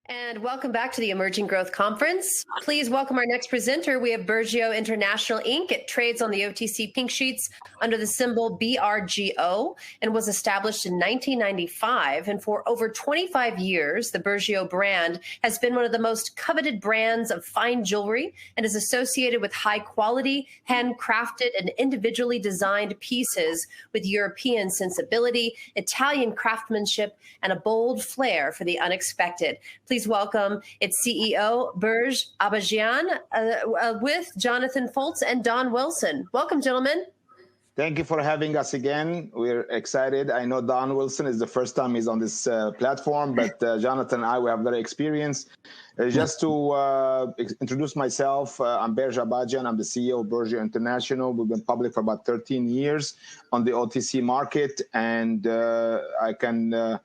And welcome back to the Emerging Growth Conference. Please welcome our next presenter. We have Bergio International Inc. It trades on the OTC Pink sheets under the symbol BRGO and was established in 1995. And for over 25 years, the Bergio brand has been one of the most coveted brands of fine jewelry and is associated with high quality, handcrafted, and individually designed pieces with European sensibility, Italian craftsmanship, and a bold flair for the unexpected. Please welcome its CEO, Berge Abajian, with Jonathan Foltz and Don Wilson. Welcome, gentlemen. Thank you for having us again. We're excited. I know Don Wilson is the first time he's on this platform, but Jonathan and I, we have very experience. Just to introduce myself, I'm Bergio Brand. I'm the CEO of Bergio International. We've been public for about 13 years on the OTC market, and I can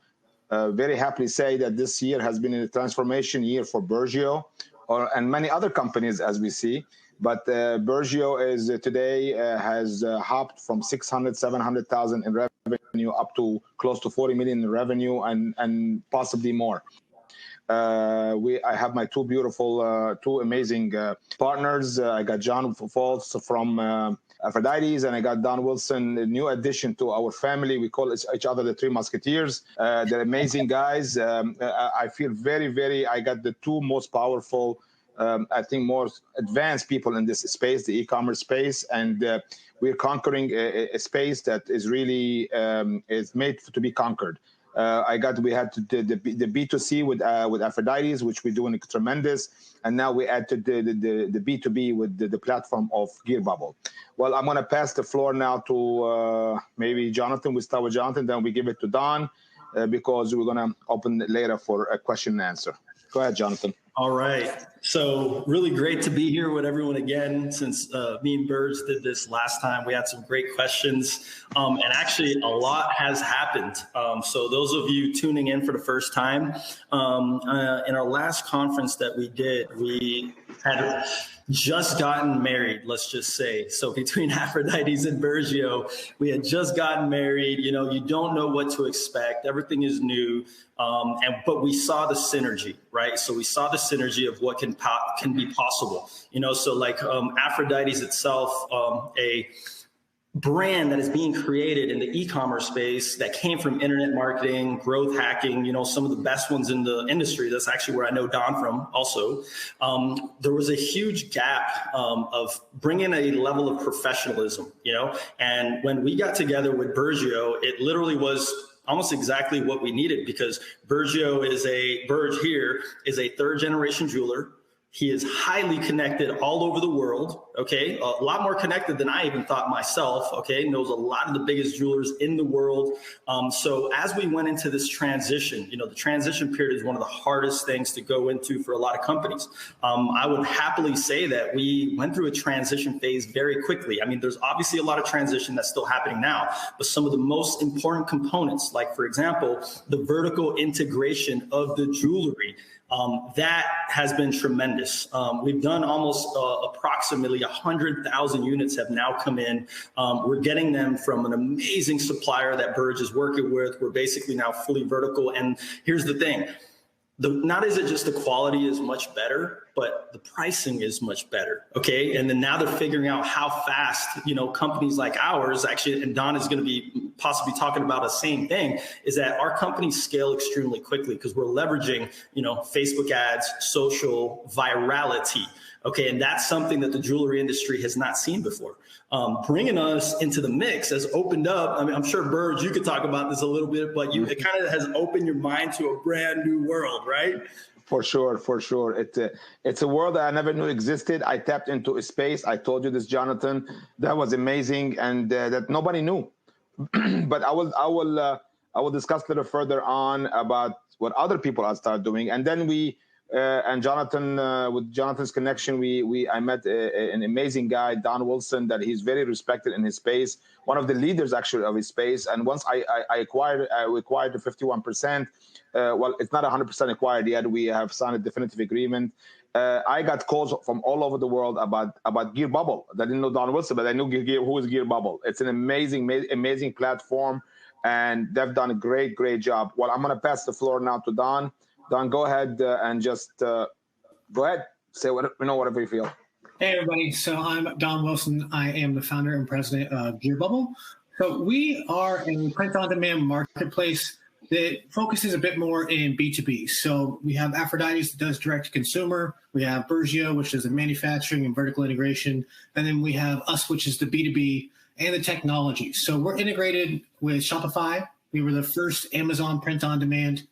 very happily say that this year has been a transformation year for Bergio and many other companies, as we see. But Bergio is today has hopped from 600, 700,000 in revenue up to close to 40 million in revenue and possibly more. I have my two beautiful, two amazing partners. I got John Foltz from Aphrodite's, and I got Don Wilson, a new addition to our family. We call each other the Three Musketeers. They're amazing guys. I feel very, I got the two most powerful, I think more advanced people in this space, the e-commerce space, and we're conquering a space that is really is made to be conquered. We had the B2C with Aphrodite's, which we're doing tremendous, and now we add to the B2B with the platform of Gear Bubble. Well, I'm going to pass the floor now to maybe Jonathan. We start with Jonathan, then we give it to Don because we're going to open it later for a question and answer. Go ahead, Jonathan. All right. So really great to be here with everyone again. Since me and Berge did this last time, we had some great questions. And actually a lot has happened. So those of you tuning in for the first time, in our last conference that we did, we had just gotten married, let's just say. So between Aphrodite's and Bergio, we had just gotten married. You know, you don't know what to expect. Everything is new. But we saw the synergy, right? So we saw the synergy of what can be possible. You know, so like Aphrodite's itself, a brand that is being created in the e-commerce space that came from internet marketing, growth hacking, you know, some of the best ones in the industry. That's actually where I know Don from also. There was a huge gap of bringing a level of professionalism, you know, and when we got together with Bergio, it literally was almost exactly what we needed, because Berge here is a third generation jeweler. He is highly connected all over the world, okay? A lot more connected than I even thought myself, okay? Knows a lot of the biggest jewelers in the world. So as we went into this transition, you know, the transition period is one of the hardest things to go into for a lot of companies. I would happily say that we went through a transition phase very quickly. I mean, there's obviously a lot of transition that's still happening now, but some of the most important components, like for example, the vertical integration of the jewelry, that has been tremendous. We've done almost approximately 100,000 units have now come in. We're getting them from an amazing supplier that Berge is working with. We're basically now fully vertical. And here's the thing. Not is it just the quality is much better, but the pricing is much better, okay? And then now they're figuring out how fast, you know, companies like ours actually, and Don is going to be possibly talking about the same thing, is that our companies scale extremely quickly because we're leveraging, you know, Facebook ads, social virality, okay? And that's something that the jewelry industry has not seen before. Bringing us into the mix has opened up. I mean, I'm sure, Berge, you could talk about this a little bit, but it kind of has opened your mind to a brand new world, right? For sure. It's a world that I never knew existed. I tapped into a space. I told you this, Jonathan. That was amazing, and that nobody knew. But I will discuss a little further on about what other people have started doing, and then and Jonathan, with Jonathan's connection, I met an amazing guy, Don Wilson, that he's very respected in his space, one of the leaders actually of his space. And once I acquired the 51%. Well, it's not 100% acquired yet. We have signed a definitive agreement. I got calls from all over the world about Gear Bubble. I didn't know Don Wilson, but I knew who is Gear Bubble. It's an amazing platform, and they've done a great job. Well, I'm going to pass the floor now to Don. Don, go ahead and just go ahead. Say whatever you feel. Hey, everybody. So I'm Don Wilson. I am the founder and president of Gear Bubble. So we are a print-on-demand marketplace that focuses a bit more in B2B. So we have Aphrodite's that does direct-to-consumer. We have Bergio, which is the manufacturing and vertical integration. And then we have us, which is the B2B and the technology. So we're integrated with Shopify. We were the first Amazon print-on-demand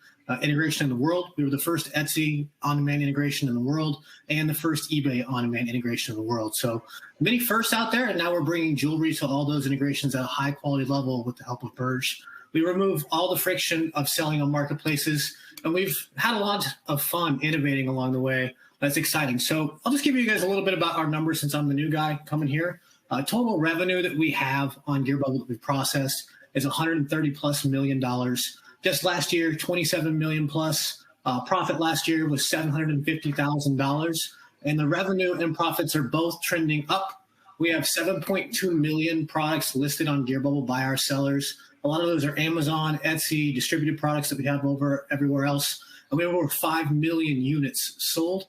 integration in the world. We were the first Etsy on-demand integration in the world and the first eBay on-demand integration in the world. So many firsts out there, and now we're bringing jewelry to all those integrations at a high-quality level with the help of Berge. We remove all the friction of selling on marketplaces, and we've had a lot of fun innovating along the way. That's exciting. So I'll just give you guys a little bit about our numbers since I'm the new guy coming here. Total revenue that we have on Gear Bubble that we've processed is $130+ million. Just last year, 27 million plus. Profit last year was $750,000. And the revenue and profits are both trending up. We have 7.2 million products listed on Gear Bubble by our sellers. A lot of those are Amazon, Etsy, distributed products that we have over everywhere else. And we have over 5 million units sold.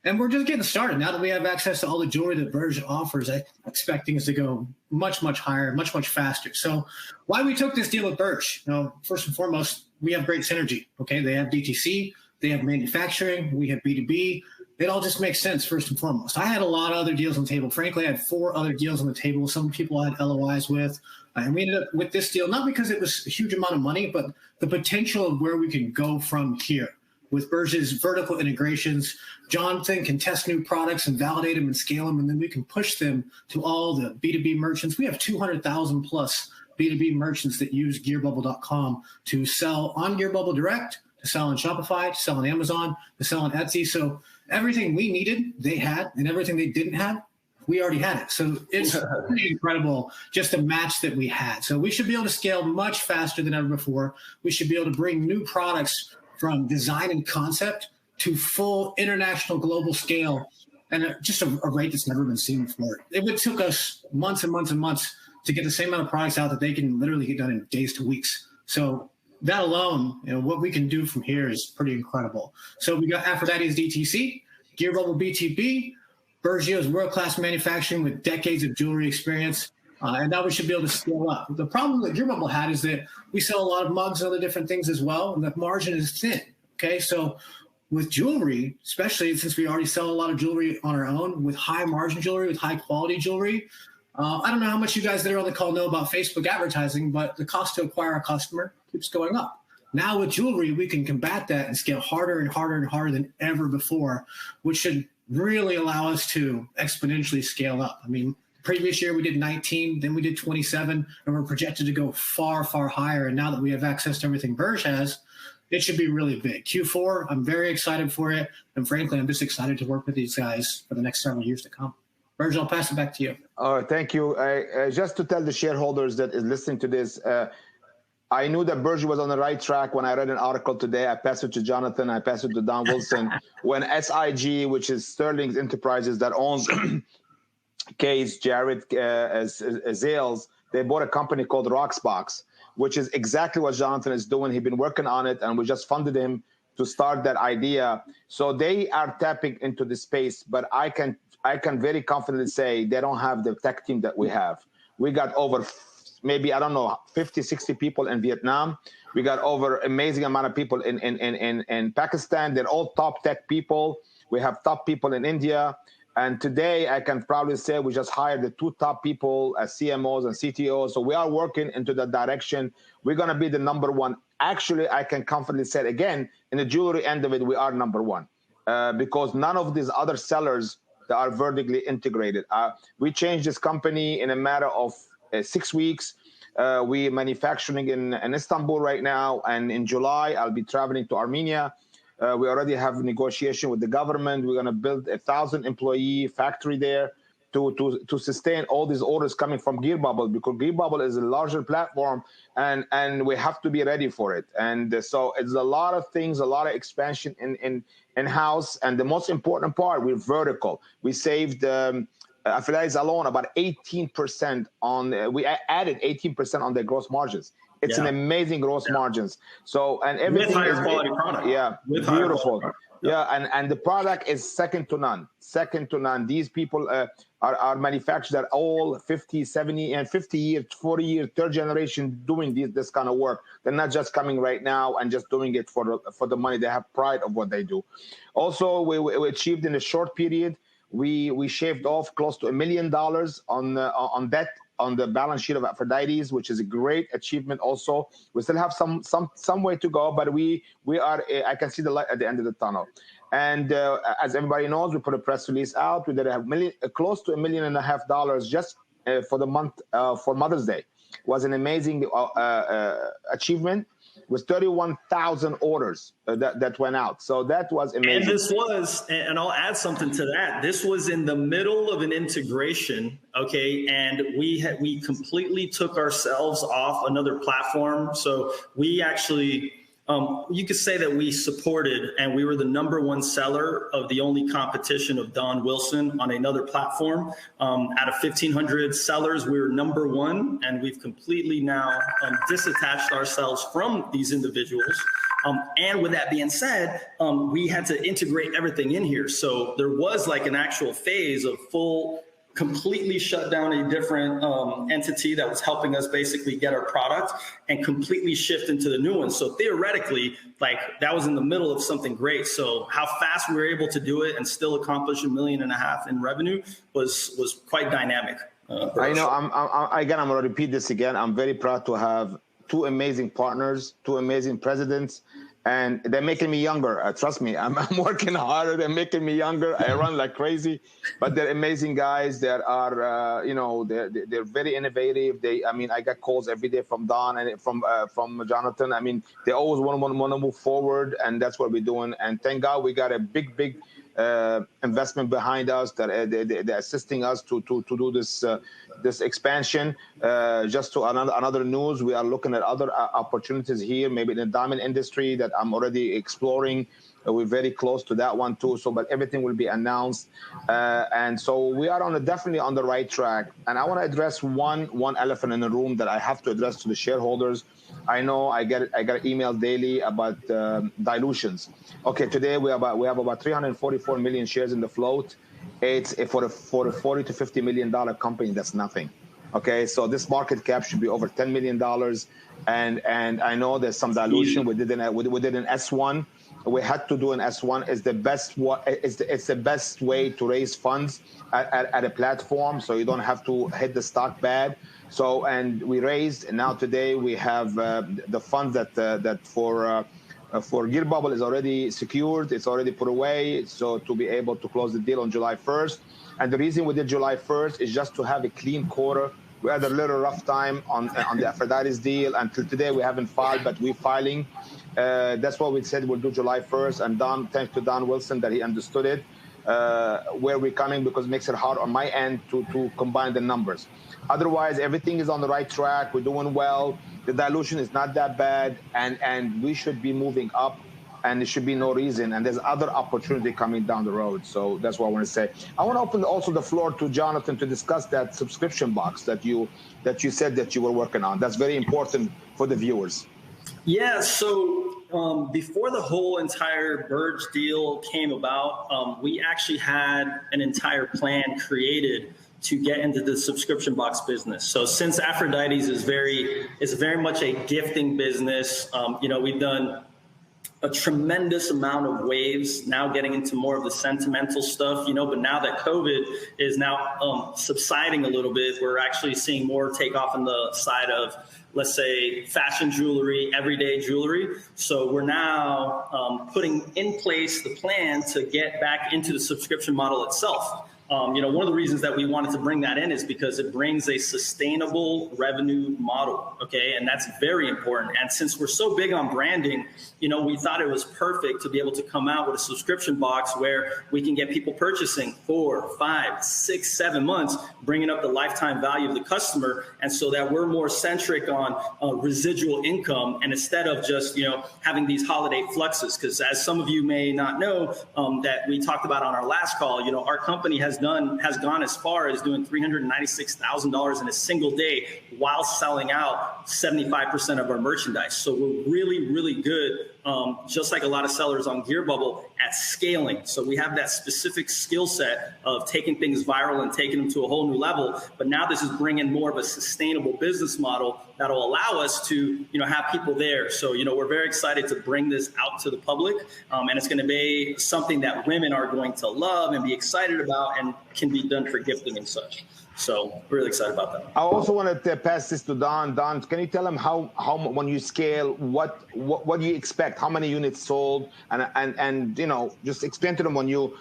And we're just getting started. Now that we have access to all the jewelry that Berge offers, I'm expecting us to go much, much higher, much, much faster. So why we took this deal with Berge? First and foremost, we have great synergy. Okay, they have DTC, they have manufacturing, we have B2B. It all just makes sense, first and foremost. I had a lot of other deals on the table. Frankly, I had 4 other deals on the table. Some people I had LOIs with. And we ended up with this deal, not because it was a huge amount of money, but the potential of where we can go from here. With Berge's vertical integrations, Jonathan can test new products and validate them and scale them, and then we can push them to all the B2B merchants. We have 200,000 plus B2B merchants that use gearbubble.com to sell on Gearbubble Direct, to sell on Shopify, to sell on Amazon, to sell on Etsy. So everything we needed, they had, and everything they didn't have, we already had it. So it's pretty incredible, just the match that we had. So we should be able to scale much faster than ever before. We should be able to bring new products from design and concept to full international global scale, and just a rate that's never been seen before. It took us months and months and months to get the same amount of products out that they can literally get done in days to weeks. So that alone, what we can do from here is pretty incredible. So we got Aphrodite's DTC, Gear Bubble BTB, Bergio's world-class manufacturing with decades of jewelry experience. And now we should be able to scale up. The problem that Gear Bubble had is that we sell a lot of mugs and other different things as well, and the margin is thin. Okay, so with jewelry, especially since we already sell a lot of jewelry on our own, with high margin jewelry, with high quality jewelry, I don't know how much you guys that are on the call know about Facebook advertising, but the cost to acquire a customer keeps going up. Now with jewelry, we can combat that and scale harder and harder and harder than ever before, which should really allow us to exponentially scale up. I mean, previous year we did 19, then we did 27, and we're projected to go far, far higher. And now that we have access to everything Berge has, it should be really big. Q4, I'm very excited for it. And frankly, I'm just excited to work with these guys for the next several years to come. Berge, I'll pass it back to you. Thank you. Just to tell the shareholders that is listening to this, I knew that Berge was on the right track when I read an article today. I passed it to Jonathan. I passed it to Don Wilson. When SIG, which is Sterling Enterprises that owns Case, Jared, Zales, they bought a company called Roxbox, which is exactly what Jonathan is doing. He's been working on it, and we just funded him to start that idea. So they are tapping into the space, but I can very confidently say they don't have the tech team that we have. We got over maybe, 50, 60 people in Vietnam. We got over amazing amount of people in Pakistan. They're all top tech people. We have top people in India. And today I can proudly say we just hired the 2 top people as CMOs and CTOs. So we are working into that direction. We're going to be the number 1. Actually, I can confidently say again, in the jewelry end of it, we are number 1 because none of these other sellers that are vertically integrated. We changed this company in a matter of 6 weeks. We manufacturing in Istanbul right now. And in July, I'll be traveling to Armenia. We already have negotiation with the government. We're going to build 1,000 employee factory there to sustain all these orders coming from Gear Bubble, because Gear Bubble is a larger platform and we have to be ready for it. And so it's a lot of things, a lot of expansion in-house. And the most important part, we're vertical. We saved Aphrodite's alone about 18% we added 18% on their gross margins. It's an amazing gross margins. So, and everything with higher is quality product. Yeah, with beautiful. Yeah, and the product is second to none. Second to none. These people are manufactured at all 50, 70, and 50 year, 40 year, third generation doing this kind of work. They're not just coming right now and just doing it for the money. They have pride of what they do. Also, we achieved in a short period, we shaved off close to $1 million on debt on the balance sheet of Aphrodite's, which is a great achievement. Also, we still have some way to go, but we are. I can see the light at the end of the tunnel. And as everybody knows, we put a press release out. We did close to $1.5 million just for the month for Mother's Day. It was an amazing achievement. With 31,000 orders that went out. So that was amazing. And this was, and I'll add something to that. This was in the middle of an integration, okay? And we completely took ourselves off another platform. So we actually, you could say that we supported, and we were the #1 seller of the only competition of Don Wilson on another platform. Out of 1,500 sellers, we were #1, and we've completely now disattached ourselves from these individuals. And with that being said, we had to integrate everything in here. So there was like an actual phase of completely shut down a different entity that was helping us basically get our product and completely shift into the new one. So theoretically, like that was in the middle of something great. So how fast we were able to do it and still accomplish $1.5 million in revenue was quite dynamic. I know. I'm going to repeat this again. I'm very proud to have two amazing partners, two amazing presidents. And they're making me younger. Trust me, I'm working harder. They're making me younger. I run like crazy, but they're amazing guys. They are, they're very innovative. I got calls every day from Don and from Jonathan. I mean, they always want to move forward, and that's what we're doing. And thank God we got a big investment behind us that they're assisting us to do this expansion. Just to another news, we are looking at other opportunities here, maybe in the diamond industry that I'm already exploring. We're very close to that one too. So, but everything will be announced, and so we are definitely on the right track. And I want to address one elephant in the room that I have to address to the shareholders. I know I get email daily about dilutions. Okay, today we have about 344 million shares in the float. It's for a $40 to $50 million company. That's nothing. Okay, so this market cap should be over $10 million, and I know there's some dilution. We did an S1. We had to do an S1. It's the best way to raise funds at a platform, so you don't have to hit the stock bad. So, and we raised, and now today we have the funds that for Gear Bubble is already secured. It's already put away, so to be able to close the deal on July 1st. And the reason we did July 1st is just to have a clean quarter. We had a little rough time on the Aphrodite's deal. Until today, we haven't filed, but we're filing. That's what we said we'll do July 1st. And thanks to Don Wilson that he understood it, where we're coming, because it makes it hard on my end to combine the numbers. Otherwise, everything is on the right track. We're doing well. The dilution is not that bad, and we should be moving up, and there should be no reason. And there's other opportunity coming down the road. So that's what I want to say. I want to open also the floor to Jonathan to discuss that subscription box that you said that you were working on. That's very important for the viewers. Yeah, so before the whole entire Berge deal came about, we actually had an entire plan created to get into the subscription box business. So since Aphrodite's is very much a gifting business, we've done a tremendous amount of waves, now getting into more of the sentimental stuff, but now that COVID is now subsiding a little bit, we're actually seeing more take off on the side of, let's say, fashion jewelry, everyday jewelry. So we're now putting in place the plan to get back into the subscription model itself. One of the reasons that we wanted to bring that in is because it brings a sustainable revenue model, okay? And that's very important. And since we're so big on branding, we thought it was perfect to be able to come out with a subscription box where we can get people purchasing 4, 5, 6, 7 months, bringing up the lifetime value of the customer, and so that we're more centric on residual income, and instead of just, having these holiday fluxes. Because as some of you may not know, that we talked about on our last call, our company has has gone as far as doing $396,000 in a single day while selling out 75% of our merchandise. So we're really, really good, just like a lot of sellers on Gear Bubble, at scaling. So we have that specific skill set of taking things viral and taking them to a whole new level. But now this is bringing more of a sustainable business model that'll allow us to, have people there. So, we're very excited to bring this out to the public. And it's going to be something that women are going to love and be excited about and can be done for gifting and such. So really excited about that. I also wanted to pass this to Don. Don, can you tell him how when you scale, what do you expect? How many units sold? And just explain to them on your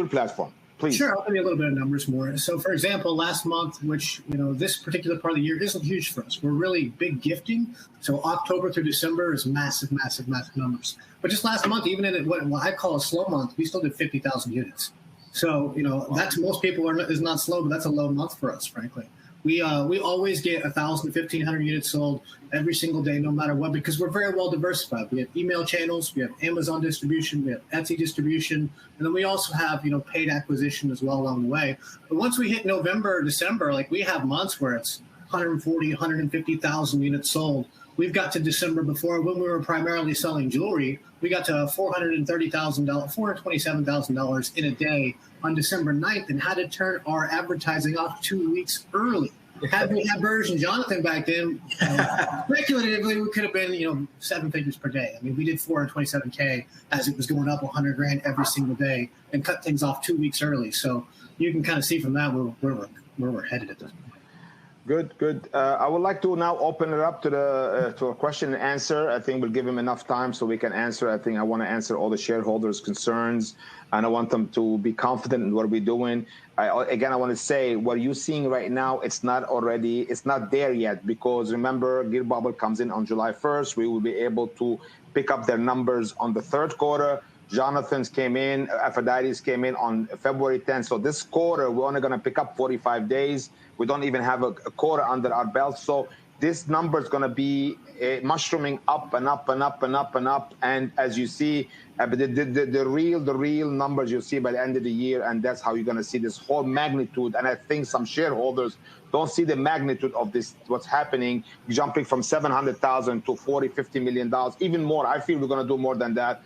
platform, please. Sure, I'll give you a little bit of numbers more. So for example, last month, which, this particular part of the year isn't huge for us. We're really big gifting. So October through December is massive, massive, massive numbers. But just last month, even in what I call a slow month, we still did 50,000 units. So, that to most people is not slow, but that's a low month for us, frankly. We always get 1,000 to 1,500 units sold every single day, no matter what, because we're very well diversified. We have email channels, we have Amazon distribution, we have Etsy distribution, and then we also have, paid acquisition as well along the way. But once we hit November or December, we have months where it's 140, 150,000 units sold. We've got to December before, when we were primarily selling jewelry, we got to $430,000, $427,000 in a day on December 9th, and had to turn our advertising off 2 weeks early. Had we had Berge and Jonathan back then, speculatively, we could have been, 7 figures per day. I mean, we did 427K as it was going up 100 grand every single day, and cut things off 2 weeks early. So you can kind of see from that where we're headed at this point. Good. I would like to now open it up to a question and answer. I think we'll give him enough time so we can answer. I want to answer all the shareholders' concerns, and I want them to be confident in what we're doing. I want to say what you're seeing right now, it's not there yet, because remember, Gear Bubble comes in on July 1st. We will be able to pick up their numbers on the third quarter. Jonathan's came in, Aphrodite's came in on February 10th. So this quarter, we're only going to pick up 45 days. We don't even have a quarter under our belt. So this number is going to be mushrooming up and up and up and up and up. And as you see, the real numbers you'll see by the end of the year. And that's how you're going to see this whole magnitude. And I think some shareholders don't see the magnitude of this, what's happening, jumping from 700,000 to 40, $50 million, even more. I feel we're going to do more than that.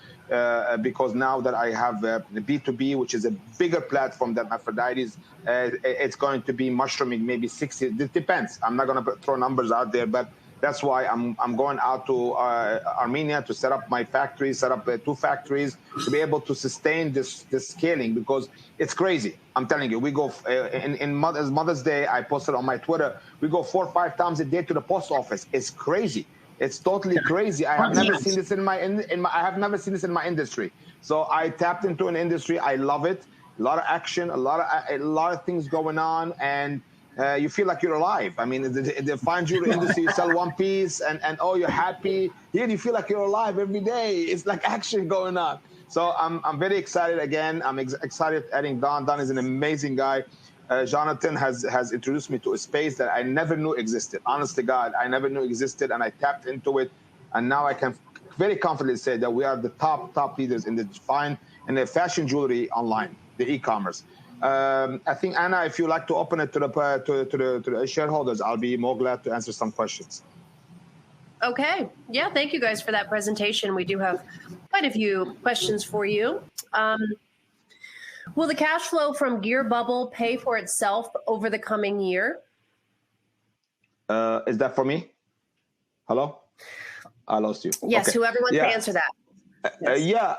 Because now that I have the B2B, which is a bigger platform than Aphrodite's, it's going to be mushrooming maybe 60. It depends. I'm not going to throw numbers out there, but that's why I'm going out to Armenia to set up my factory, set up 2 factories to be able to sustain this scaling, because it's crazy. I'm telling you, we go in Mother's Day. I posted on my Twitter. We go 4 or 5 times a day to the post office. It's crazy. It's totally crazy. I have never seen this I have never seen this in my industry. So I tapped into an industry. I love it. A lot of action, a lot of things going on, and you feel like you're alive. I mean, the fine jewelry industry, you sell one piece, and you're happy. Here, you feel like you're alive every day. It's like action going on. So I'm very excited again. I'm excited adding Don. Don is an amazing guy. Jonathan has introduced me to a space that I never knew existed. Honest to God, I never knew existed, and I tapped into it. And now I can very confidently say that we are the top leaders in the fashion jewelry online, the e-commerce. I think, Anna, if you'd like to open it to the shareholders, I'll be more glad to answer some questions. Okay. Yeah, thank you guys for that presentation. We do have quite a few questions for you. Will the cash flow from Gear Bubble pay for itself over the coming year? Is that for me? Hello? I lost you. Yes, okay. Whoever wants to answer that. Yes.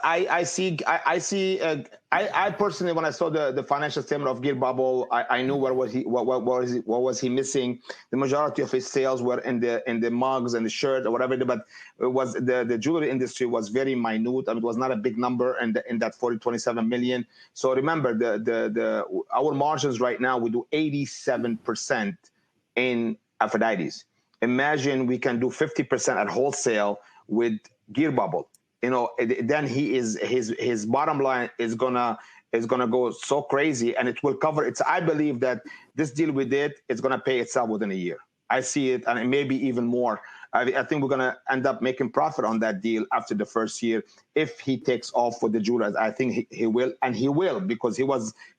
I personally, when I saw the financial statement of Gear Bubble, I knew what was he missing. The majority of his sales were in the mugs and the shirt or whatever, but it was the jewelry industry was very minute. I mean, it was not a big number in that 27 million. So remember, our margins right now, we do 87% in Aphrodite's. Imagine we can do 50% at wholesale with Gear Bubble. Then his bottom line is gonna go so crazy, and it will cover it. I believe that this deal we did is gonna pay itself within a year. I see it, and maybe even more. I think we're going to end up making profit on that deal after the first year if he takes off with the jewelry. I think he will, and he will, because he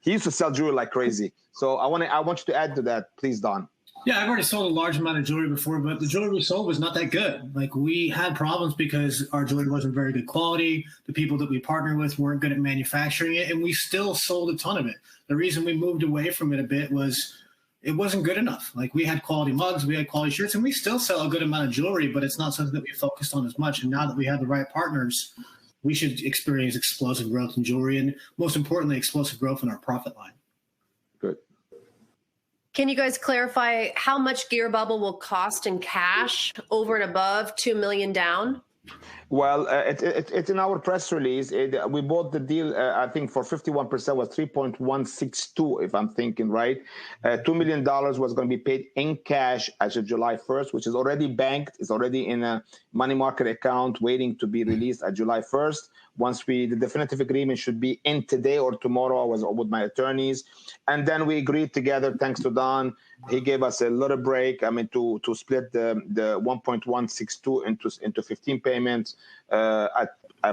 used to sell jewelry like crazy. So I want you to add to that, please, Don. Yeah, I've already sold a large amount of jewelry before, but the jewelry we sold was not that good. Like, we had problems because our jewelry wasn't very good quality. The people that we partnered with weren't good at manufacturing it, and we still sold a ton of it. The reason we moved away from it a bit was it wasn't good enough. Like, we had quality mugs, we had quality shirts, and we still sell a good amount of jewelry, but it's not something that we focused on as much. And now that we have the right partners, we should experience explosive growth in jewelry, and most importantly, explosive growth in our profit line. Good. Can you guys clarify how much Gear Bubble will cost in cash over and above $2 million down? Well, it's in our press release. We bought the deal, I think, for 51% was 3.162, if I'm thinking right. $2 million was going to be paid in cash as of July 1st, which is already banked. It's already in a money market account waiting to be released at July 1st. Once the definitive agreement should be in today or tomorrow. I was with my attorneys. And then we agreed together, thanks to Don. He gave us a little break, to split the 1.162 into 15 payments. I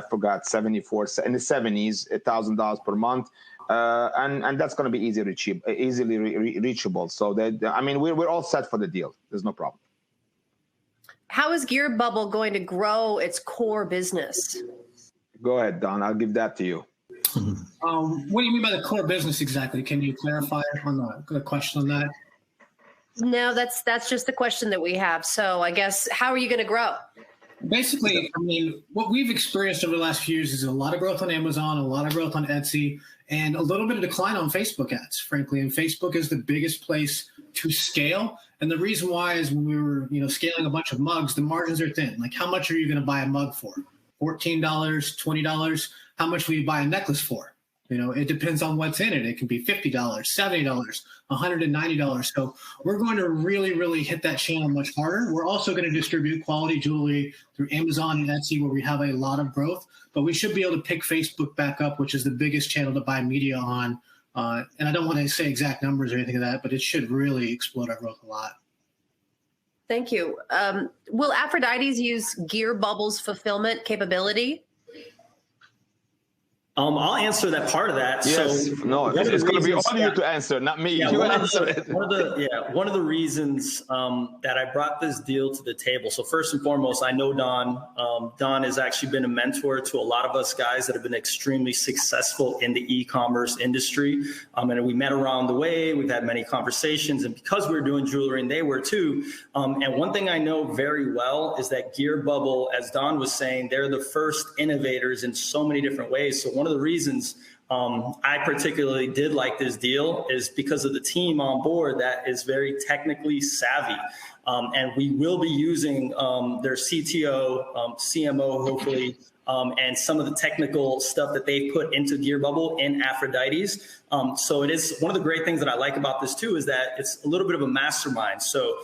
forgot, 74 in the 70s, $1,000 per month. And that's going to be easily reachable. So we're all set for the deal. There's no problem. How is Gear Bubble going to grow its core business? Go ahead, Don. I'll give that to you. What do you mean by the core business exactly? Can you clarify on the question on that? No, that's just the question that we have. So I guess, how are you going to grow? Basically, what we've experienced over the last few years is a lot of growth on Amazon, a lot of growth on Etsy, and a little bit of decline on Facebook ads, frankly. And Facebook is the biggest place to scale. And the reason why is when we were, scaling a bunch of mugs, the margins are thin. Like, how much are you going to buy a mug for? $14, $20? How much will you buy a necklace for? It depends on what's in it. It can be $50, $70, $190. So we're going to really, really hit that channel much harder. We're also going to distribute quality jewelry through Amazon and Etsy, where we have a lot of growth. But we should be able to pick Facebook back up, which is the biggest channel to buy media on. And I don't want to say exact numbers or anything like that, but it should really explode our growth a lot. Thank you. Will Aphrodite's use Gear Bubble's fulfillment capability? I'll answer that part of that. Yes. So it's going to be on you to answer, not me. Yeah, you answer it. One of the reasons that I brought this deal to the table. So first and foremost, I know Don. Don has actually been a mentor to a lot of us guys that have been extremely successful in the e-commerce industry. And we met around the way. We've had many conversations. And because we're doing jewelry, and they were too. And one thing I know very well is that Gear Bubble, as Don was saying, they're the first innovators in so many different ways. So one of the reasons I particularly did like this deal is because of the team on board that is very technically savvy. And we will be using their CTO, CMO, hopefully, and some of the technical stuff that they put into Gear Bubble in Aphrodite's. So it is one of the great things that I like about this too, is that it's a little bit of a mastermind. So,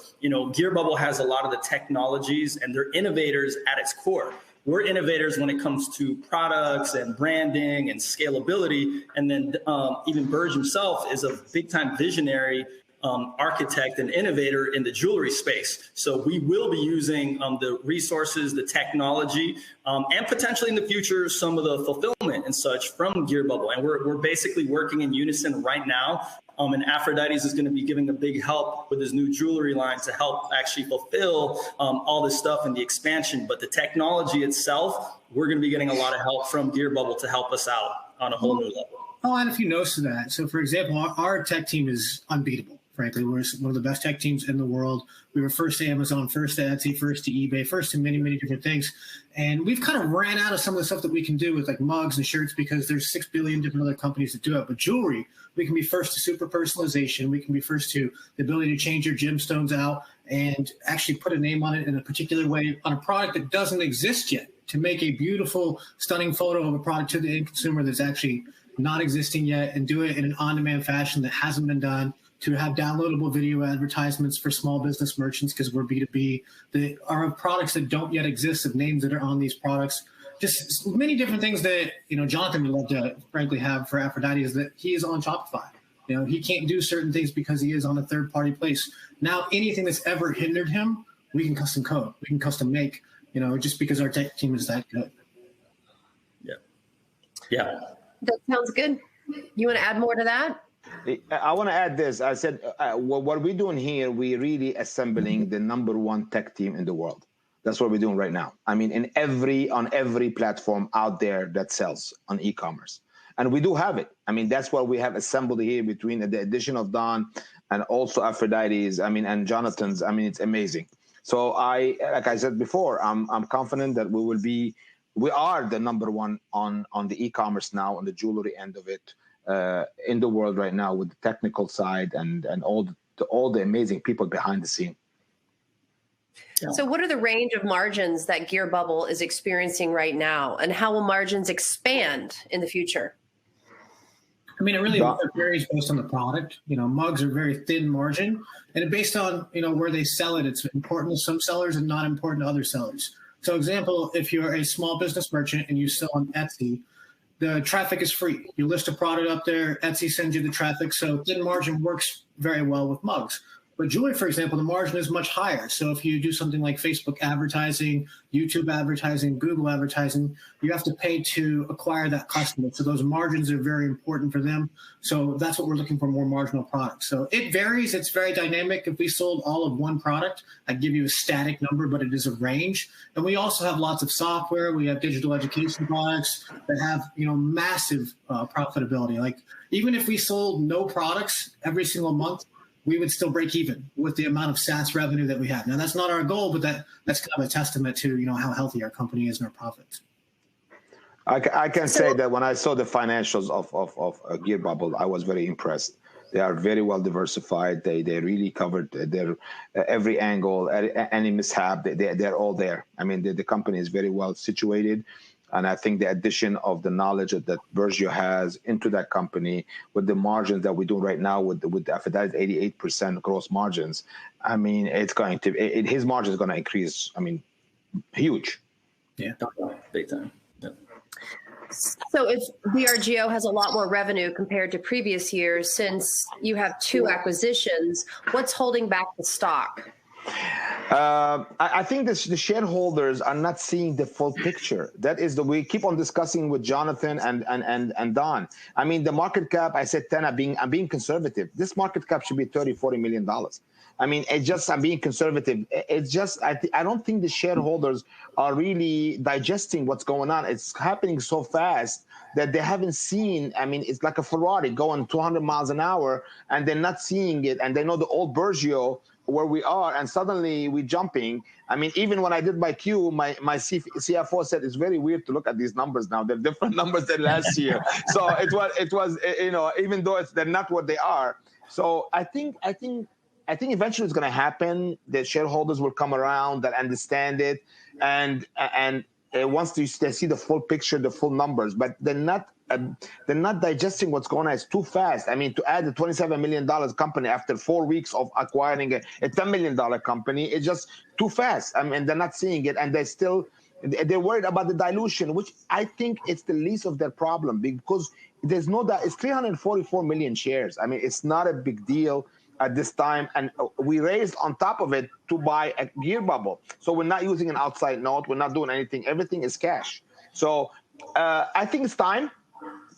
Gear Bubble has a lot of the technologies and they're innovators at its core. We're innovators when it comes to products and branding and scalability. And then even Berge himself is a big time visionary architect and innovator in the jewelry space. So we will be using the resources, the technology, and potentially in the future, some of the fulfillment and such from Gear Bubble. And we're basically working in unison right now. And Aphrodite's is going to be giving a big help with his new jewelry line to help actually fulfill all this stuff and the expansion. But the technology itself, we're going to be getting a lot of help from Gear Bubble to help us out on a whole new level. I'll add a few notes to that. So, for example, our tech team is unbeatable. Frankly, we're one of the best tech teams in the world. We were first to Amazon, first to Etsy, first to eBay, first to many, many different things. And we've kind of ran out of some of the stuff that we can do with like mugs and shirts because there's 6 billion different other companies that do it. But jewelry, we can be first to super personalization. We can be first to the ability to change your gemstones out and actually put a name on it in a particular way on a product that doesn't exist yet, to make a beautiful, stunning photo of a product to the end consumer that's actually not existing yet and do it in an on-demand fashion that hasn't been done, to have downloadable video advertisements for small business merchants because we're B2B, that are of products that don't yet exist, of names that are on these products. Just many different things that, Jonathan would love to frankly have for Aphrodite is that he is on Shopify. He can't do certain things because he is on a third-party place. Now, anything that's ever hindered him we can custom code, we can custom make, just because our tech team is that good. Yeah. That sounds good. You want to add more to that? I want to add this. I said, what we're doing here, we're really assembling the #1 tech team in the world. That's what we're doing right now. I mean, on every platform out there that sells on e-commerce. And we do have it. I mean, that's what we have assembled here between the addition of Don and also Aphrodite's, and Jonathan's. I mean, it's amazing. So like I said before, I'm confident that we are the #1 on the e-commerce now, on the jewelry end of it, in the world right now, with the technical side and all the amazing people behind the scene. Yeah. So what are the range of margins that Gear Bubble is experiencing right now, and how will margins expand in the future? I mean, it really varies based on the product. Mugs are very thin margin, and based on, where they sell it, it's important to some sellers and not important to other sellers. So example, if you're a small business merchant and you sell on Etsy, the traffic is free. You list a product up there, Etsy sends you the traffic. So thin margin works very well with mugs. But jewelry, for example, the margin is much higher. So if you do something like Facebook advertising, YouTube advertising, Google advertising, you have to pay to acquire that customer. So those margins are very important for them. So that's what we're looking for, more marginal products. So it varies. It's very dynamic. If we sold all of one product, I'd give you a static number, but it is a range. And we also have lots of software. We have digital education products that have, massive profitability. Like even if we sold no products every single month, we would still break even with the amount of SaaS revenue that we have. Now, that's not our goal, but that's kind of a testament to, how healthy our company is and our profits. I can say that when I saw the financials of Gear Bubble, I was very impressed. They are very well diversified. They really covered their every angle, any mishap. They're all there. I mean, the company is very well situated. And I think the addition of the knowledge that Bergio has into that company with the margins that we do right now with the Aphrodite's 88% gross margins, I mean, his margin is going to increase. I mean, huge. Yeah, big time. Yeah. So if Bergio has a lot more revenue compared to previous years, since you have 2 acquisitions, what's holding back the stock? I think the shareholders are not seeing the full picture. That is we keep on discussing with Jonathan and Don. I mean, the market cap, I said 10, I'm being conservative. This market cap should be $30-40 million. I mean, I'm being conservative. It's just, I don't think the shareholders are really digesting what's going on. It's happening so fast that they haven't seen. I mean, it's like a Ferrari going 200 miles an hour and they're not seeing it. And they know the old Bergio, where we are, and suddenly we're jumping. I mean, even when I did my Q, my CFO said it's very weird to look at these numbers now. They're different numbers than last year. So it was even though they're not what they are. So I think eventually it's going to happen. The shareholders will come around that understand it, and once they see the full picture, the full numbers, but they're not digesting what's going on. It's too fast. I mean, to add a $27 million company after 4 weeks of acquiring a $10 million company, it's just too fast. I mean, they're not seeing it, and they're worried about the dilution, which I think it's the least of their problem, because there's no doubt it's 344 million shares. I mean, it's not a big deal at this time, and we raised on top of it to buy a Gear Bubble. So we're not using an outside note. We're not doing anything. Everything is cash. So I think it's time.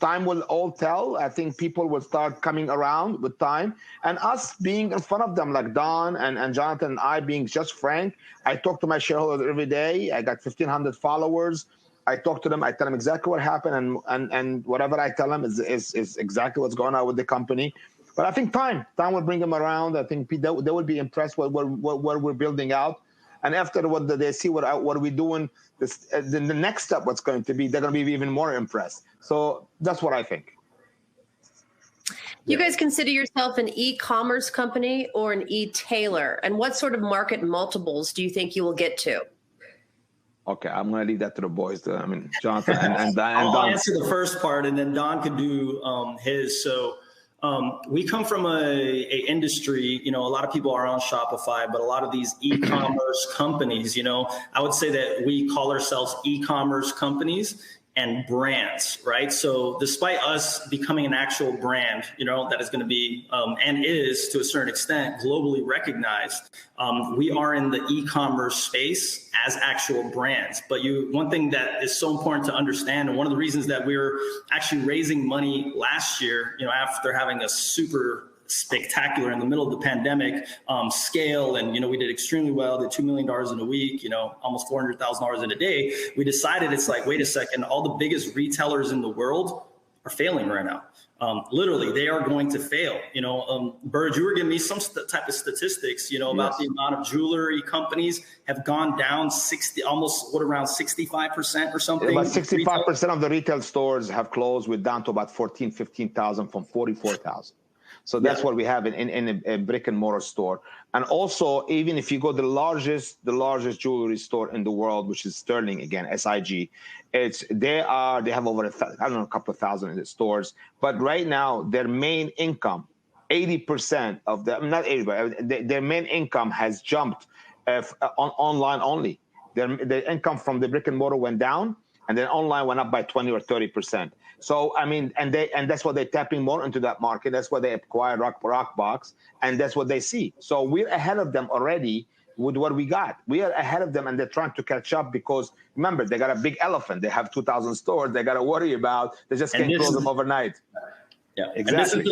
Time will all tell. I think people will start coming around with time, and us being in front of them, like Don and Jonathan and I being just frank. I talk to my shareholders every day. I got 1,500 followers. I talk to them. I tell them exactly what happened, and whatever I tell them is exactly what's going on with the company. But I think time will bring them around. I think they will be impressed with what we're building out. And after what they see what we're doing, the next step, what's going to be, they're going to be even more impressed. So that's what I think. You guys consider yourself an e-commerce company or an e-tailer? And what sort of market multiples do you think you will get to? Okay, I'm going to leave that to the boys. Jonathan and Don. I'll answer the first part, and then Don could do his. So we come from a industry, a lot of people are on Shopify, but a lot of these e-commerce companies, I would say that we call ourselves e-commerce companies. and brands, right? So despite us becoming an actual brand, that is going to be and is to a certain extent globally recognized, we are in the e-commerce space as actual brands. But one thing that is so important to understand, and one of the reasons that we were actually raising money last year, after having a super spectacular in the middle of the pandemic scale, and we did extremely well, did $2 million in a week, almost $400,000 in a day. We decided, it's like, wait a second, all the biggest retailers in the world are failing right now. Literally, they are going to fail. Berge, you were giving me some type of statistics, about the amount of jewelry companies have gone down around 65% or something. About 65% of the retail stores have closed. We're down to about 15,000 from 44,000. So that's what we have in a brick and mortar store. And also, even if you go the largest jewelry store in the world, which is Sterling, again, SIG, they have over a couple of thousand in the stores. But right now, their main income, 80% of them, not 80, but their main income has jumped online only. Their income from the brick and mortar went down, and then online went up by 20 or 30%. So, I mean, and that's what they're tapping more into that market. That's why they acquired Rockbox, and that's what they see. So we're ahead of them already with what we got. We are ahead of them, and they're trying to catch up because, remember, they got a big elephant. They have 2,000 stores they got to worry about. They just can't close them overnight. Yeah, exactly.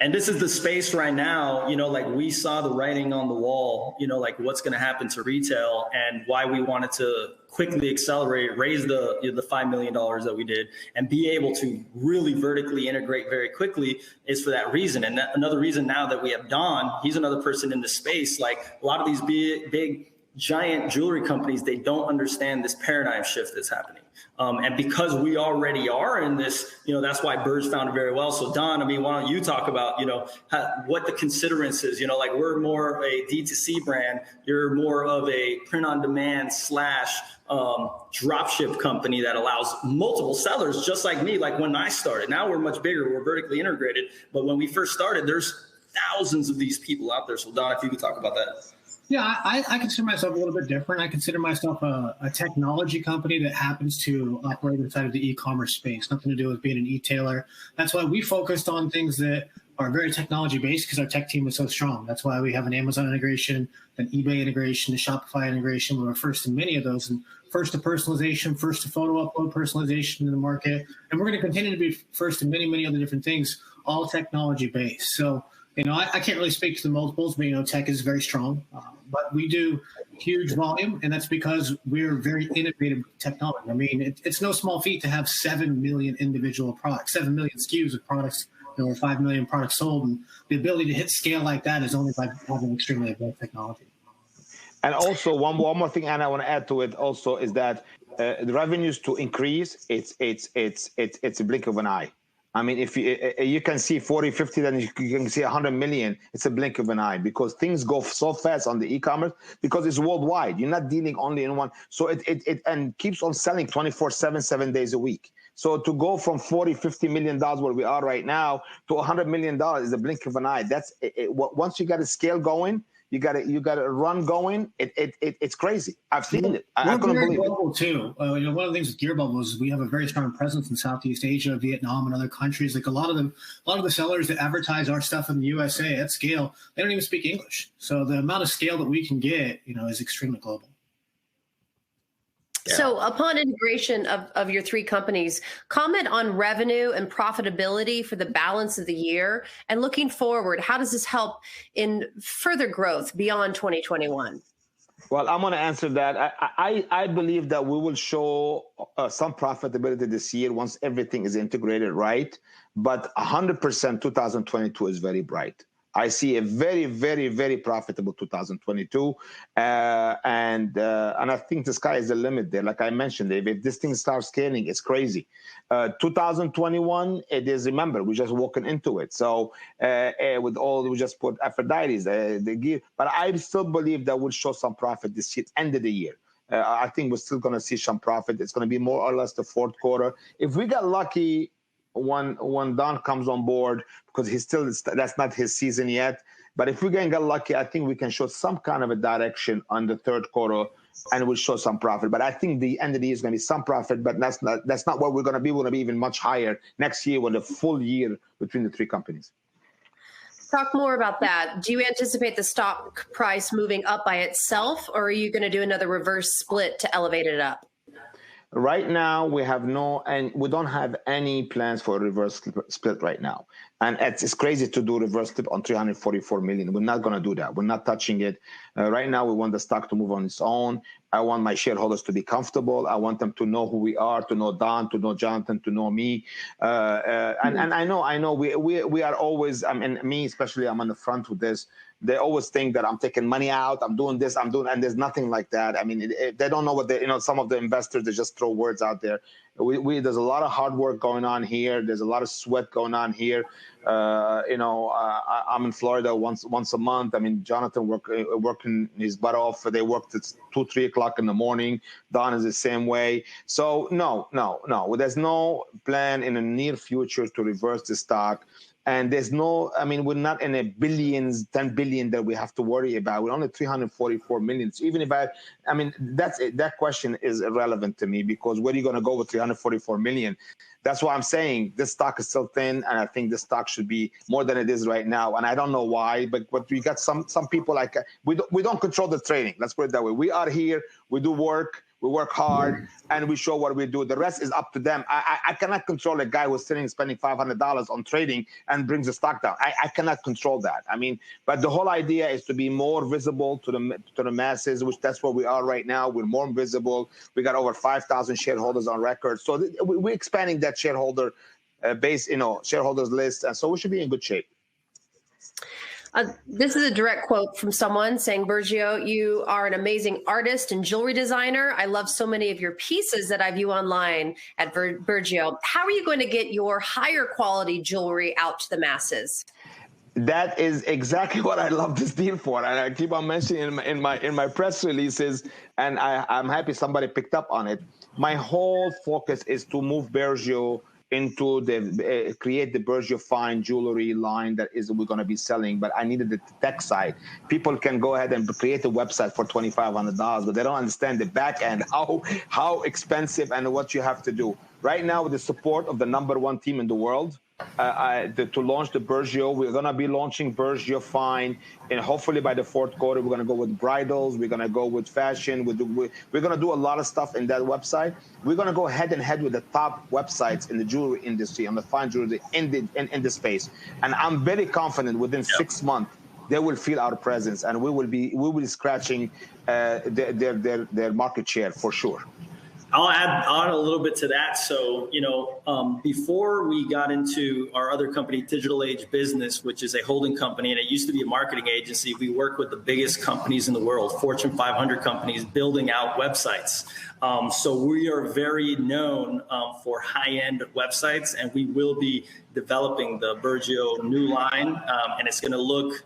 And this is the space right now, like we saw the writing on the wall, like what's going to happen to retail, and why we wanted to quickly accelerate, raise the $5 million that we did, and be able to really vertically integrate very quickly is for that reason. And another reason now that we have Don, he's another person in the space. Like a lot of these big giant jewelry companies, they don't understand this paradigm shift that's happening. And because we already are in this, that's why Berge found it very well. So Don, I mean, why don't you talk about, what the considerance is, like we're more of a D2C brand. You're more of a print on demand / dropship company that allows multiple sellers, just like me. Like when I started, now we're much bigger, we're vertically integrated. But when we first started, there's thousands of these people out there. So Don, if you could talk about that. Yeah, I consider myself a little bit different. I consider myself a technology company that happens to operate inside of the e-commerce space. Nothing to do with being an e-tailer. That's why we focused on things that are very technology-based, because our tech team is so strong. That's why we have an Amazon integration, an eBay integration, a Shopify integration. We were first in many of those, and first to personalization, first to photo upload personalization in the market. And we're going to continue to be first in many, many other different things, all technology-based. So, I can't really speak to the multiples, but, tech is very strong. But we do huge volume, and that's because we're very innovative technology. I mean, it's no small feat to have 7 million individual products, 7 million SKUs of products, or 5 million products sold. And the ability to hit scale like that is only by having extremely advanced technology. And also, one more thing, Anna, I want to add to it also is that the revenues to increase, it's a blink of an eye. I mean, if you can see 40, 50, then you can see 100 million. It's a blink of an eye because things go so fast on the e-commerce because it's worldwide. You're not dealing only in one. So it and keeps on selling 24/7, 7 days a week. So to go from 40, 50 million dollars where we are right now to 100 million dollars is a blink of an eye. That's once you got a scale going, you got a run going. It's crazy. I've seen it. I couldn't believe it. Too. One of the things with Gear Bubble is we have a very strong presence in Southeast Asia, Vietnam, and other countries. Like a lot of the sellers that advertise our stuff in the USA at scale, they don't even speak English. So the amount of scale that we can get, is extremely global. Yeah. So upon integration of your three companies, comment on revenue and profitability for the balance of the year. And looking forward, how does this help in further growth beyond 2021? Well, I'm going to answer that. I believe that we will show some profitability this year once everything is integrated right. But 100% 2022 is very bright. I see a very, very, very profitable 2022, and I think the sky is the limit there. Like I mentioned, if this thing starts scaling, it's crazy. 2021, it is. Remember, we're just walking into it. So we just put Aphrodite's the gear, but I still believe that we'll show some profit this year, end of the year. I think we're still going to see some profit. It's going to be more or less the fourth quarter. If we got lucky. When Don comes on board, because that's not his season yet. But if we can get lucky, I think we can show some kind of a direction on the third quarter and we'll show some profit. But I think the end of the year is going to be some profit, but that's not what we're going to be. We're going to be even much higher next year with a full year between the three companies. Talk more about that. Do you anticipate the stock price moving up by itself, or are you going to do another reverse split to elevate it up? Right now, we don't have any plans for a reverse split right now. And it's crazy to do reverse split on 344 million. We're not going to do that. We're not touching it. Right now, we want the stock to move on its own. I want my shareholders to be comfortable. I want them to know who we are, to know Don, to know Jonathan, to know me. And I know we are always, I mean, me especially, I'm on the front with this. They always think that I'm taking money out, I'm doing this, and there's nothing like that. I mean, they don't know what some of the investors, they just throw words out there. There's a lot of hard work going on here. There's a lot of sweat going on here. I'm in Florida once a month. I mean, Jonathan working his butt off. They worked at 2, 3 o'clock in the morning. Don is the same way. So no. There's no plan in the near future to reverse the stock. And there's we're not in a billions, 10 billion that we have to worry about. We're only 344 million. So even if that question is irrelevant to me, because where are you going to go with 344 million? That's why I'm saying this stock is still thin, and I think this stock should be more than it is right now. And I don't know why, but we got some people like we don't control the trading. Let's put it that way. We are here. We do work. We work hard, and we show what we do. The rest is up to them. I cannot control a guy who's sitting spending $500 on trading and brings the stock down. I cannot control that. I mean, but the whole idea is to be more visible to the masses, which that's where we are right now. We're more visible. We got over 5,000 shareholders on record. So we're expanding that shareholder base, shareholders list, and so we should be in good shape. This is a direct quote from someone saying, Bergio, you are an amazing artist and jewelry designer. I love so many of your pieces that I view online at Bergio. How are you going to get your higher quality jewelry out to the masses? That is exactly what I love this deal for. And I keep on mentioning in my press releases, and I'm happy somebody picked up on it. My whole focus is to move Bergio into create the Bergio fine jewelry line that we're going to be selling, but I needed the tech side. People can go ahead and create a website for $2,500, but they don't understand the back end, how expensive and what you have to do. Right now, with the support of the #1 team in the world, to launch the Bergio, we're going to be launching Bergio fine, and hopefully by the fourth quarter, we're going to go with bridals, we're going to go with fashion, we're going to do a lot of stuff in that website. We're going to go head and head with the top websites in the jewelry industry, on the fine jewelry in the space. And I'm very confident within 6 months, they will feel our presence, and we will be scratching their market share for sure. I'll add a little bit to that. So, before we got into our other company, Digital Age Business, which is a holding company, and it used to be a marketing agency, we work with the biggest companies in the world, Fortune 500 companies, building out websites. So we are very known for high-end websites, and we will be developing the Bergio new line, and it's going to look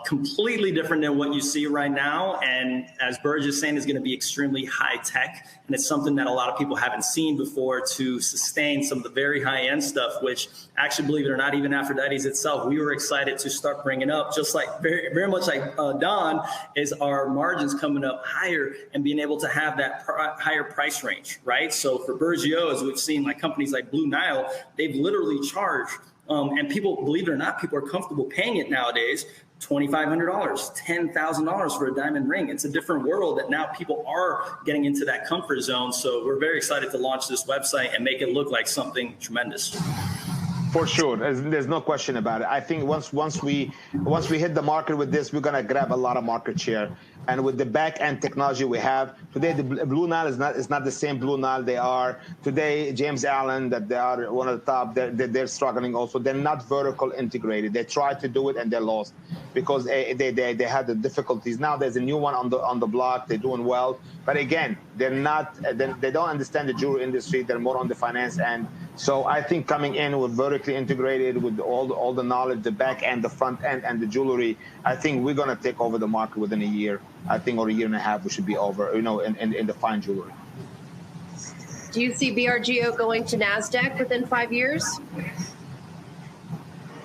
completely different than what you see right now. And as Berge is saying, is going to be extremely high tech. And it's something that a lot of people haven't seen before to sustain some of the very high end stuff, which actually, believe it or not, even Aphrodite's itself, we were excited to start bringing up, just like very, very much like Don, is our margins coming up higher and being able to have that higher price range, right? So for Bergio, as we've seen, like companies like Blue Nile, they've literally charged, and people, believe it or not, people are comfortable paying it nowadays, $2,500, $10,000 for a diamond ring. It's a different world that now people are getting into that comfort zone. So we're very excited to launch this website and make it look like something tremendous. For sure, there's no question about it. I think once we hit the market with this, we're gonna grab a lot of market share. And with the back end technology we have today, the Blue Nile is not the same Blue Nile they are today. James Allen, that they are one of the top, they're struggling also. They're not vertical integrated. They tried to do it and they lost because they had the difficulties. Now there's a new one on the block. They're doing well, but again, they don't understand the jewelry industry. They're more on the finance end. So I think coming in with vertically integrated with all the knowledge, the back end, the front end, and the jewelry, I think we're gonna take over the market within a year. I think or a year and a half we should be over, in the fine jewelry. Do you see Bergio going to Nasdaq within 5 years?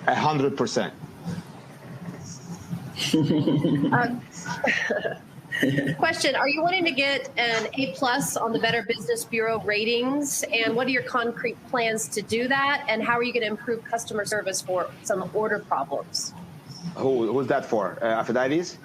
100%. Question, are you wanting to get an A+ on the Better Business Bureau ratings? And what are your concrete plans to do that? And how are you going to improve customer service for some order problems? Who's that for? Aphrodite's?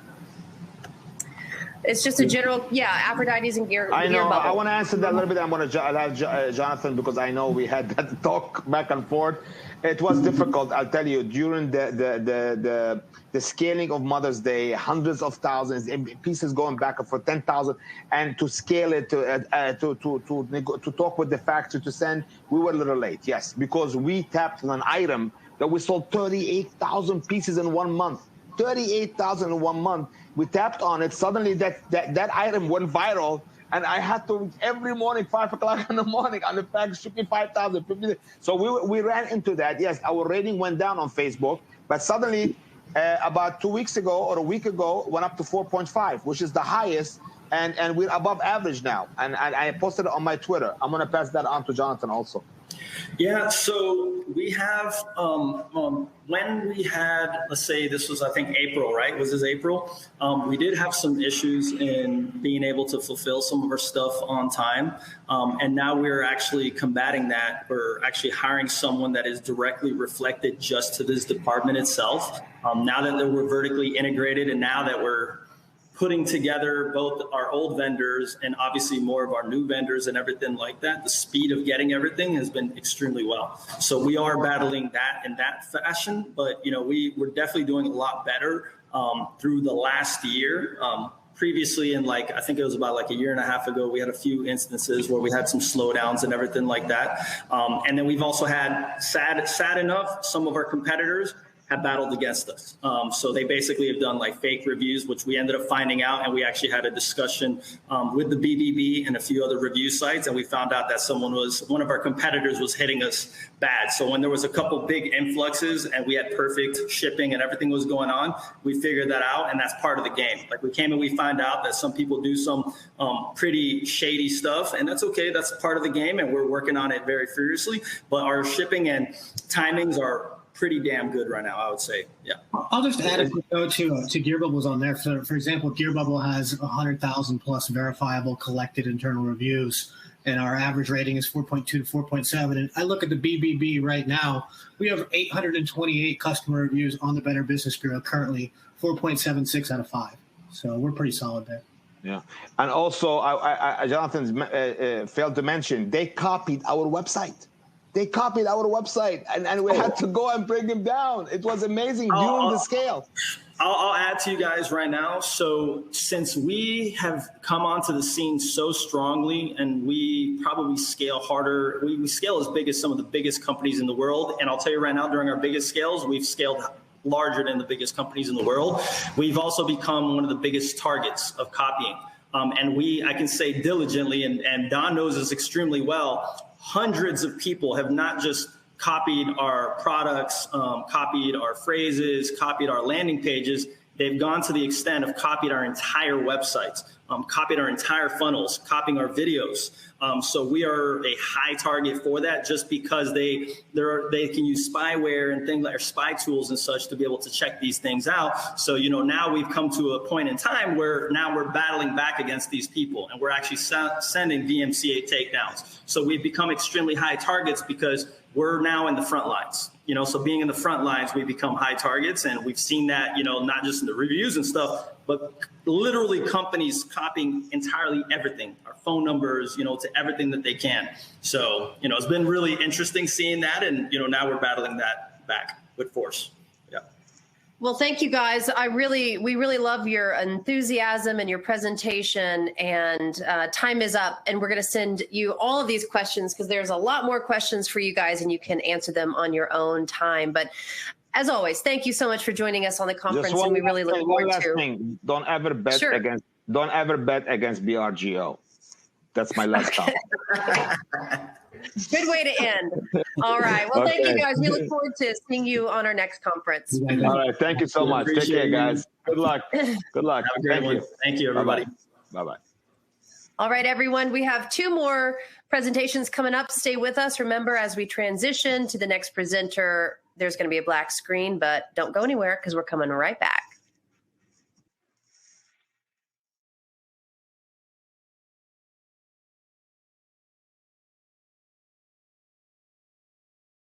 It's just a general, Aphrodite's and gear. I know. Gear I want to answer that a little bit. I'm going to have Jonathan, because I know we had that talk back and forth. It was difficult, I'll tell you, during the scaling of Mother's Day, hundreds of thousands, pieces going back for 10,000, and to scale it to talk with the factory to send, we were a little late, yes, because we tapped on an item that we sold 38,000 pieces in 1 month. 38,000 in 1 month. We tapped on it. Suddenly that item went viral, and I had to every morning, 5 o'clock in the morning, on the fact shipping 5,000. So we ran into that. Yes, our rating went down on Facebook, but suddenly about 2 weeks ago or a week ago, went up to 4.5, which is the highest, and we're above average now. And I posted it on my Twitter. I'm going to pass that on to Jonathan also. Yeah, so we have, when we had, let's say this was, I think, April, right? Was this April? We did have some issues in being able to fulfill some of our stuff on time. And now we're actually combating that. We're actually hiring someone that is directly reflected just to this department itself. Now that we're vertically integrated, and now that we're putting together both our old vendors and obviously more of our new vendors and everything like that, the speed of getting everything has been extremely well. So we are battling that in that fashion, but we're definitely doing a lot better through the last year. Previously, I think it was about like a year and a half ago, we had a few instances where we had some slowdowns and everything like that. And then we've also had, sad enough, some of our competitors have battled against us. So they basically have done like fake reviews, which we ended up finding out. And we actually had a discussion with the BBB and a few other review sites. And we found out that one of our competitors was hitting us bad. So when there was a couple big influxes and we had perfect shipping and everything was going on, we figured that out. And that's part of the game. Like we came and we find out that some people do some pretty shady stuff, and that's okay. That's part of the game. And we're working on it very furiously, but our shipping and timings are pretty damn good right now, I would say. Yeah. I'll just add a quick note to Gear Bubble's on there. For example, Gear Bubble has 100,000 plus verifiable collected internal reviews, and our average rating is 4.2 to 4.7. And I look at the BBB right now, we have 828 customer reviews on the Better Business Bureau currently, 4.76 out of 5. So we're pretty solid there. Yeah. And also, Jonathan failed to mention, they copied our website. They copied our website, and we had to go and bring them down. It was amazing during the scale. I'll add to you guys right now. So since we have come onto the scene so strongly, and we probably scale harder, we scale as big as some of the biggest companies in the world. And I'll tell you right now, during our biggest scales, we've scaled larger than the biggest companies in the world. We've also become one of the biggest targets of copying. And I can say diligently, and Don knows this extremely well, hundreds of people have not just copied our products, copied our phrases, copied our landing pages. They've gone to the extent of copied our entire websites, copied our entire funnels, copying our videos. So we are a high target for that, just because they can use spyware and things like spy tools and such to be able to check these things out. So, now we've come to a point in time where now we're battling back against these people, and we're actually sending DMCA takedowns. So we've become extremely high targets because we're now in the front lines. So being in the front lines, we become high targets, and we've seen that, not just in the reviews and stuff, but literally companies copying entirely everything, our phone numbers, to everything that they can. So, it's been really interesting seeing that, and, now we're battling that back with force. Yeah. Well, thank you guys. We really love your enthusiasm and your presentation, and time is up, and we're going to send you all of these questions because there's a lot more questions for you guys, and you can answer them on your own time. But as always, thank you so much for joining us on the conference, and we really look forward to. One last thing. Don't ever bet against Bergio. That's my last comment. Good way to end. All right. Well, Thank you, guys. We look forward to seeing you on our next conference. All right. Thank you so much. Take care, guys. Good luck. Good luck. Have a great one. Thank you, everybody. Bye-bye. All right, everyone. We have 2 more presentations coming up. Stay with us. Remember, as we transition to the next presenter, there's going to be a black screen, but don't go anywhere because we're coming right back.